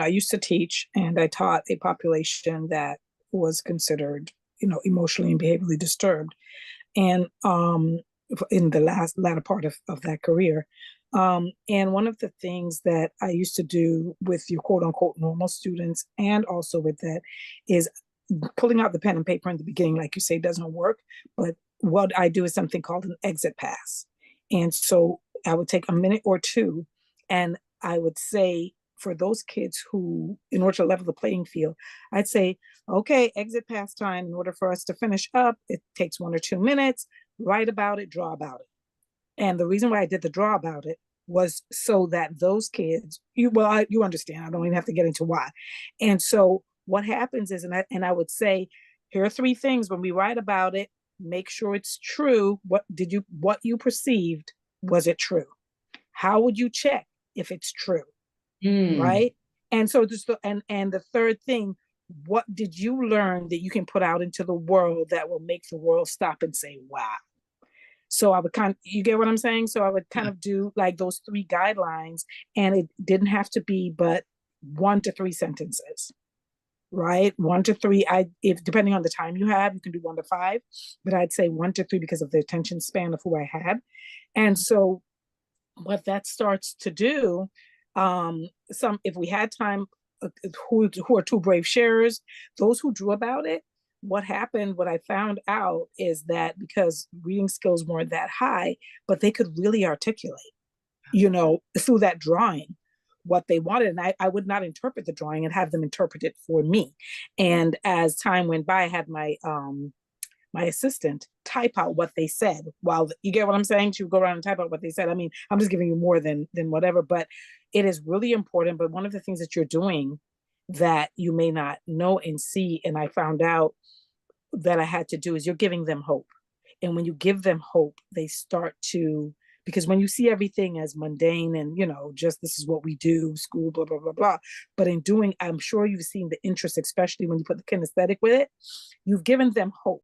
I used to teach, and I taught a population that was considered, emotionally and behaviorally disturbed. And in the latter part of that career. And one of the things that I used to do with your quote unquote normal students, and also with that, is pulling out the pen and paper in the beginning, like you say, doesn't work. But what I do is something called an exit pass. And so I would take a minute or two, and I would say, for those kids who, in order to level the playing field, I'd say, okay, exit pass time. In order for us to finish up, it takes 1 or 2 minutes. Write about it, draw about it. And the reason why I did the draw about it was so that those kids, you understand. I don't even have to get into why. And so what happens is, and I would say, here are 3 things when we write about it. Make sure it's true. What you perceived, was it true? How would you check if it's true? Right? And so and the third thing, what did you learn that you can put out into the world that will make the world stop and say, wow? So I would you get what I'm saying? So I would kind of do like those 3 guidelines, and it didn't have to be but 1 to 3 sentences, right? 1 to 3. If depending on the time you have, you can do 1 to 5, but I'd say 1 to 3 because of the attention span of who I had. And so what that starts to do, if we had time, who are 2 brave sharers, those who drew about it, what I found out is that because reading skills weren't that high, but they could really articulate, through that drawing what they wanted. And I would not interpret the drawing and have them interpret it for me. And as time went by, I had my assistant type out what they said. While you get what I'm saying, she would go around and type out what they said. I mean, I'm just giving you more than whatever, but it is really important. But one of the things that you're doing that you may not know and see, and I found out that I had to do, is you're giving them hope. And when you give them hope, they start to, because when you see everything as mundane and, just this is what we do, school, blah, blah, blah, blah. But in doing, I'm sure you've seen the interest, especially when you put the kinesthetic with it, you've given them hope.